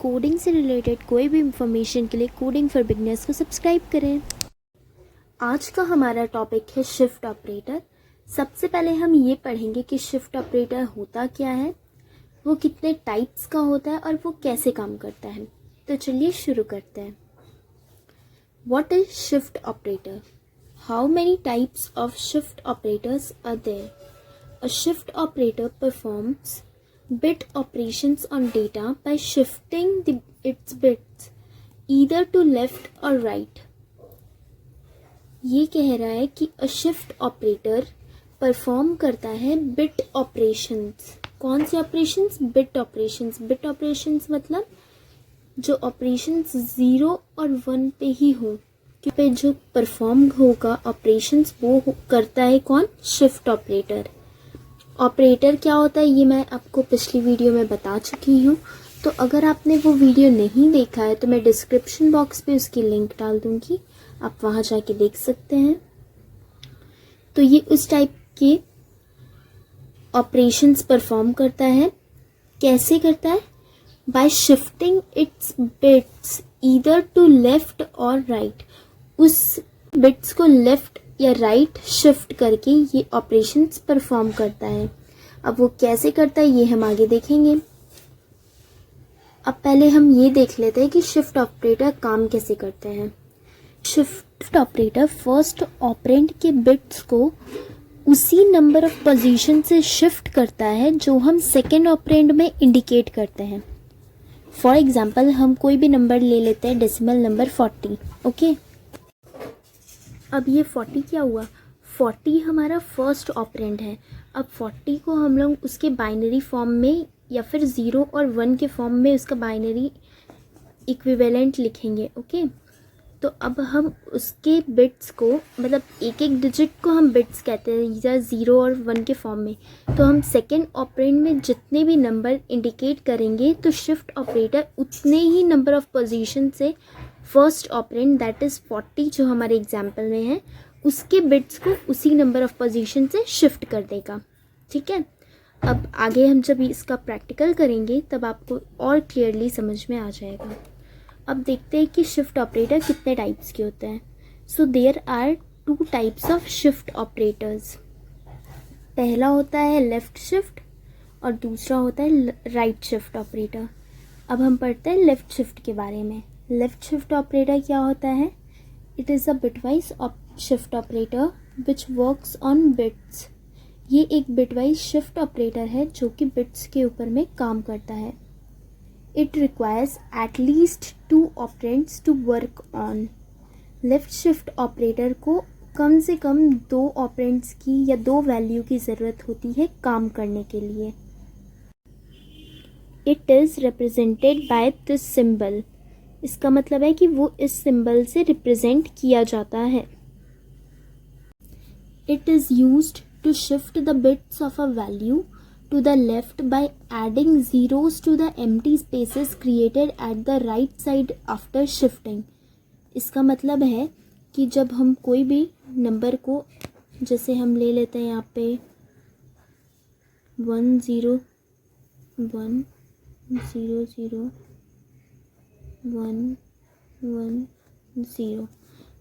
Coding से related कोई भी इंफॉर्मेशन के लिए कोडिंग फॉर बिगनर्स को सब्सक्राइब करें। आज का हमारा टॉपिक है शिफ्ट ऑपरेटर। सबसे पहले हम ये पढ़ेंगे कि शिफ्ट ऑपरेटर होता क्या है, वो कितने टाइप्स का होता है और वो कैसे काम करता है। तो चलिए शुरू करते हैं। What is shift operator? How many types of shift operators are there? A shift operator performs bit operations on data by shifting its bits either to left or right. ये कह रहा है कि a shift operator परफॉर्म करता है bit operations. कौन से operations? Bit operations. Bit operations मतलब जो ऑपरेशंस 0 और 1 पे ही हो, पे जो परफॉर्म होगा ऑपरेशंस वो करता है कौन? Shift operator. ऑपरेटर क्या होता है ये मैं आपको पिछली वीडियो में बता चुकी हूँ, तो अगर आपने वो वीडियो नहीं देखा है तो मैं डिस्क्रिप्शन बॉक्स पे उसकी लिंक डाल दूँगी, आप वहाँ जाके देख सकते हैं। तो ये उस टाइप के ऑपरेशंस परफॉर्म करता है। कैसे करता है? By shifting its bits either to left और राइट। उस बिट्स को लेफ्ट या राइट शिफ्ट करके ये ऑपरेशंस परफॉर्म करता है। अब वो कैसे करता है ये हम आगे देखेंगे। अब पहले हम ये देख लेते हैं कि शिफ्ट ऑपरेटर काम कैसे करते हैं। शिफ्ट ऑपरेटर फर्स्ट ऑपरेंड के बिट्स को उसी नंबर ऑफ पोजीशन से शिफ्ट करता है जो हम सेकेंड ऑपरेंड में इंडिकेट करते हैं। फॉर एग्जाम्पल हम कोई भी नंबर ले लेते हैं, डेसिमल नंबर 40। ओके, अब ये 40 क्या हुआ? 40 हमारा फर्स्ट ऑपरेंड है। अब 40 को हम लोग उसके बाइनरी फॉर्म में या फिर 0 और 1 के फॉर्म में उसका बाइनरी इक्विवेलेंट लिखेंगे। ओके, तो अब हम उसके बिट्स को, मतलब एक एक डिजिट को हम बिट्स कहते हैं या 0 और 1 के फॉर्म में। तो हम सेकेंड ऑपरेंड में जितने भी नंबर इंडिकेट करेंगे तो शिफ्ट ऑपरेटर उतने ही नंबर ऑफ पोजीशन से फर्स्ट ऑपरेंड दैट इज़ 40 जो हमारे एग्जाम्पल में है उसके बिट्स को उसी नंबर ऑफ पोजीशन से शिफ्ट कर देगा। ठीक है, अब आगे हम जब इसका प्रैक्टिकल करेंगे तब आपको और क्लियरली समझ में आ जाएगा। अब देखते हैं कि शिफ्ट ऑपरेटर कितने टाइप्स के होते हैं। So there are 2 types of shift operators. पहला होता है लेफ़्ट शिफ्ट और दूसरा होता है राइट शिफ्ट ऑपरेटर। अब हम पढ़ते हैं लेफ़्ट शिफ्ट के बारे में। लेफ़्ट शिफ्ट ऑपरेटर क्या होता है? It is a bitwise shift operator which works on bits. ये एक बिटवाइज शिफ्ट ऑपरेटर है जो कि बिट्स के ऊपर में काम करता है। It requires at least 2 operands to work on. Left shift operator को कम से कम 2 ऑपरेंड्स की या 2 वैल्यू की ज़रूरत होती है काम करने के लिए। It is represented by this symbol. इसका मतलब है कि वो इस सिंबल से रिप्रेजेंट किया जाता है। It is used to shift the bits of a value to the left by adding zeros to the empty spaces created at the right side after shifting. इसका मतलब है कि जब हम कोई भी नंबर को, जैसे हम ले लेते हैं यहाँ पे 1 0 1 0 0 1 1 0,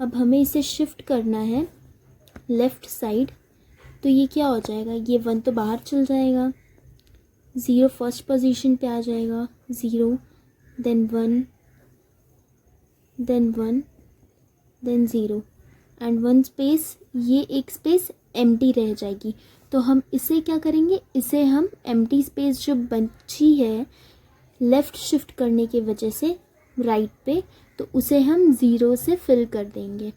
अब हमें इसे शिफ्ट करना है लेफ़्ट साइड। तो ये क्या हो जाएगा? ये 1 तो बाहर चल जाएगा, 0 फर्स्ट पोजीशन पे आ जाएगा, 0 then 1 then 1 then 0 and 1 space, ये एक स्पेस एम्प्टी रह जाएगी। तो हम इसे क्या करेंगे? इसे हम एम्प्टी स्पेस जो बची है लेफ़्ट शिफ्ट करने की वजह से राइट पे, तो उसे हम 0 से फिल कर देंगे।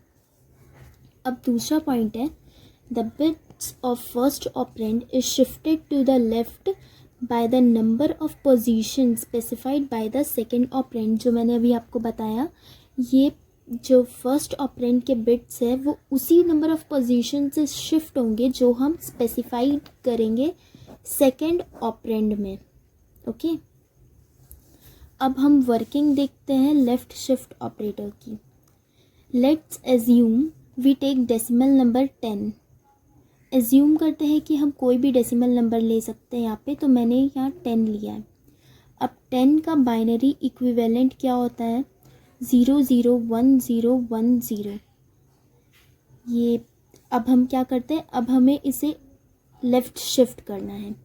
अब दूसरा पॉइंट है, the bits of first operand is shifted to the left by the number of position specified by the second operand. जो मैंने अभी आपको बताया, ये जो फर्स्ट ऑपरेंड के बिट्स है वो उसी नंबर ऑफ पोजीशन से शिफ्ट होंगे जो हम स्पेसिफाइड करेंगे सेकेंड ऑपरेंड में। ओके, अब हम वर्किंग देखते हैं लेफ़्ट शिफ्ट ऑपरेटर की। Let's assume we take decimal number 10। Assume करते हैं कि हम कोई भी डेसिमल नंबर ले सकते हैं यहाँ पे, तो मैंने यहाँ 10 लिया है। अब 10 का बाइनरी इक्विवेलेंट क्या होता है? 001010। ये अब हम क्या करते हैं, अब हमें इसे लेफ़्ट शिफ्ट करना है।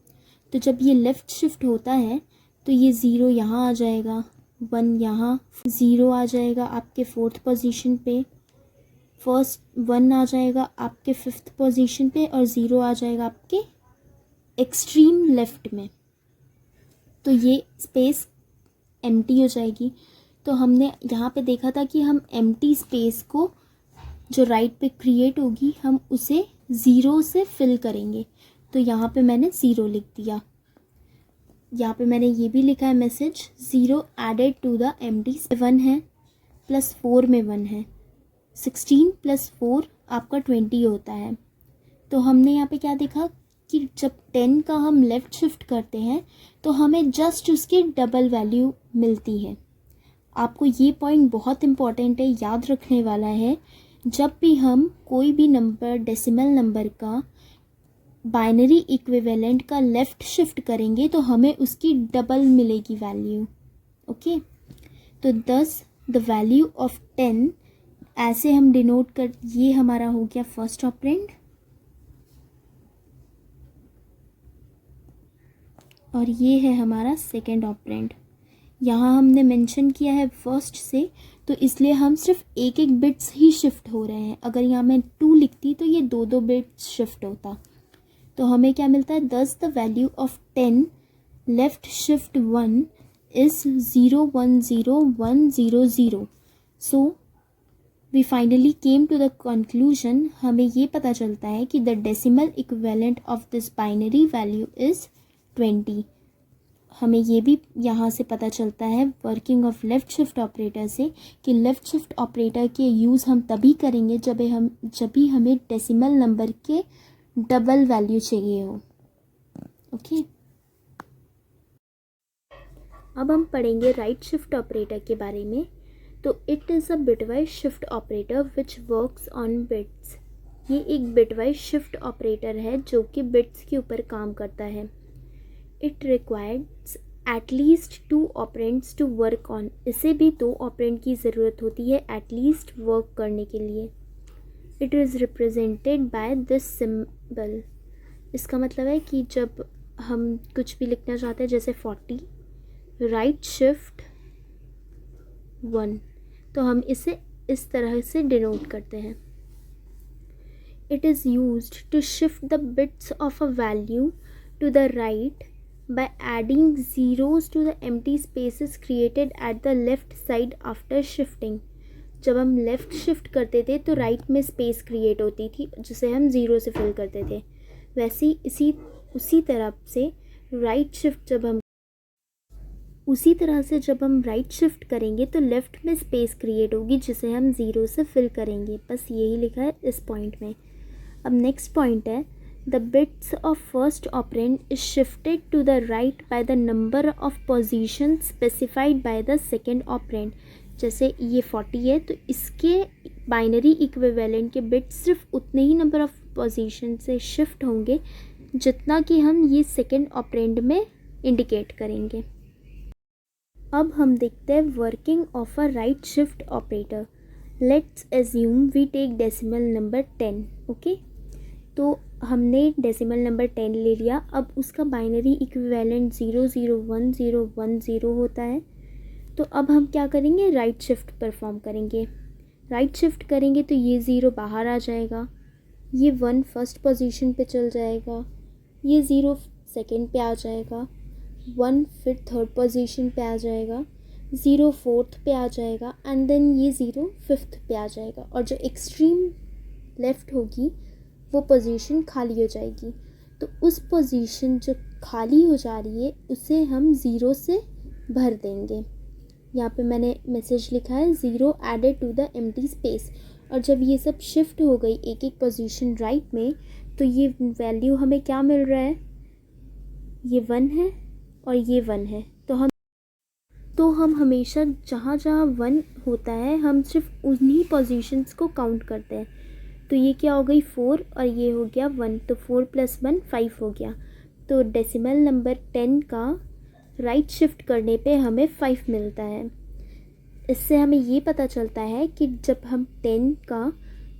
तो जब ये लेफ़्ट शिफ्ट होता है तो ये 0 यहाँ आ जाएगा, 1 यहाँ, 0 आ जाएगा आपके 4th पोजीशन पे, फर्स्ट 1 आ जाएगा आपके 5th पोजीशन पे और 0 आ जाएगा आपके एक्सट्रीम लेफ़्ट में। तो ये स्पेस एम्प्टी हो जाएगी। तो हमने यहाँ पे देखा था कि हम एम्प्टी स्पेस को जो राइट पे क्रिएट होगी हम उसे 0 से फिल करेंगे। तो यहाँ पे मैंने 0 लिख दिया। यहाँ पे मैंने ये भी लिखा है message, 0 added to the empty 1 है, प्लस 4 में 1 है, 16 प्लस 4 आपका 20 होता है। तो हमने यहाँ पे क्या देखा कि जब 10 का हम लेफ़्ट शिफ्ट करते हैं तो हमें जस्ट उसकी डबल वैल्यू मिलती है। आपको ये पॉइंट बहुत इम्पॉर्टेंट है, याद रखने वाला है। जब भी हम कोई भी नंबर, डेसिमल नंबर का बाइनरी इक्विवेलेंट का लेफ़्ट शिफ्ट करेंगे तो हमें उसकी डबल मिलेगी वैल्यू। ओके, तो 10 द वैल्यू ऑफ 10 ऐसे हम डिनोट कर, ये हमारा हो गया फर्स्ट ऑपरेंड और ये है हमारा सेकेंड ऑपरेंड। यहाँ हमने मेंशन किया है फर्स्ट से, तो इसलिए हम सिर्फ एक एक बिट्स ही शिफ्ट हो रहे हैं। अगर यहाँ मैं 2 लिखती तो ये 2 बिट्स शिफ्ट होता। तो हमें क्या मिलता है, 10 the value of 10 left shift 1 is 010100। So we finally came to the conclusion, हमें ये पता चलता है कि the decimal equivalent of this binary value is 20। हमें ये भी यहाँ से पता चलता है working of left shift operator से कि लेफ़्ट शिफ्ट ऑपरेटर के यूज़ हम तभी करेंगे जब भी हमें डेसिमल नंबर के डबल वैल्यू चाहिए हो। ओके, अब हम पढ़ेंगे राइट शिफ्ट ऑपरेटर के बारे में। तो it is a bitwise shift operator which works on bits. ये एक बिटवाइज शिफ्ट ऑपरेटर है जो कि बिट्स के ऊपर काम करता है। It requires at least 2 operands to work on. इसे भी 2 ऑपरेंड की ज़रूरत होती है एटलीस्ट वर्क करने के लिए। It is represented by this symbol. इसका मतलब है कि जब हम कुछ भी लिखना चाहते हैं, जैसे 40 राइट शिफ्ट 1, तो हम इसे इस तरह से डिनोट करते हैं। It is used to shift the bits of a value to the right by adding zeros to the empty spaces created at the left side after shifting। जब हम लेफ़्ट शिफ्ट करते थे तो राइट में space create होती थी जिसे हम 0 से फिल करते थे। वैसे उसी तरह से जब हम राइट शिफ्ट करेंगे तो लेफ़्ट में स्पेस क्रिएट होगी जिसे हम 0 से फिल करेंगे। बस यही लिखा है इस पॉइंट में। अब नेक्स्ट पॉइंट है, the bits of first operand is shifted to the right by the number of positions specified by the second operand। जैसे ये 40 है तो इसके बाइनरी इक्विवेलेंट के बिट्स सिर्फ उतने ही नंबर ऑफ पोजीशन से शिफ्ट होंगे जितना कि हम ये सेकेंड ऑपरेंड में इंडिकेट करेंगे। अब हम देखते हैं working of a right shift operator. Let's assume we take decimal number 10। Okay, तो हमने डेसिमल नंबर 10 ले लिया। अब उसका बाइनरी इक्विवेलेंट 001010 होता है। तो अब हम क्या करेंगे, राइट शिफ्ट परफॉर्म करेंगे। राइट शिफ्ट करेंगे तो ये 0 बाहर आ जाएगा, ये 1 फर्स्ट पोजीशन पे चल जाएगा, ये 0 सेकेंड पे आ जाएगा, 1 फिर थर्ड पोजीशन पे आ जाएगा, 0 फोर्थ पे आ जाएगा एंड देन ये 0 फिफ्थ पे आ जाएगा। और जो एक्सट्रीम लेफ़्ट होगी वो पोजीशन खाली हो जाएगी। तो उस पोजीशन जो खाली हो जा रही है उसे हम 0 से भर देंगे। यहाँ पे मैंने मैसेज लिखा है 0 added to the empty space. और जब ये सब शिफ्ट हो गई एक एक पोजीशन राइट में तो ये वैल्यू हमें क्या मिल रहा है, ये 1 है और ये 1 है। तो हम हमेशा जहाँ जहाँ 1 होता है हम सिर्फ उन्हीं पोजीशंस को काउंट करते हैं। तो ये क्या हो गई 4 और ये हो गया 1, तो 4 + 1 5 हो गया। तो डेसिमल नंबर 10 का राइट शिफ्ट करने पे हमें 5 मिलता है। इससे हमें ये पता चलता है कि जब हम 10 का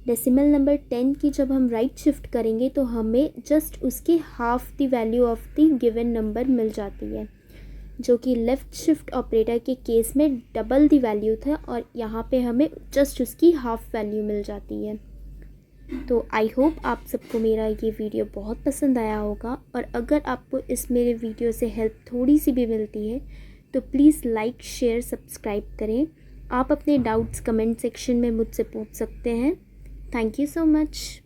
डेसिमल नंबर 10 की जब हम राइट शिफ्ट करेंगे तो हमें जस्ट उसकी half the value of the given number मिल जाती है, जो कि लेफ़्ट शिफ्ट ऑपरेटर के केस में डबल द वैल्यू था और यहाँ पे हमें जस्ट उसकी हाफ वैल्यू मिल जाती है। तो आई होप आप सबको मेरा ये वीडियो बहुत पसंद आया होगा, और अगर आपको इस मेरे वीडियो से हेल्प थोड़ी सी भी मिलती है तो प्लीज़ लाइक शेयर सब्सक्राइब करें। आप अपने डाउट्स कमेंट सेक्शन में मुझसे पूछ सकते हैं। Thank you so much.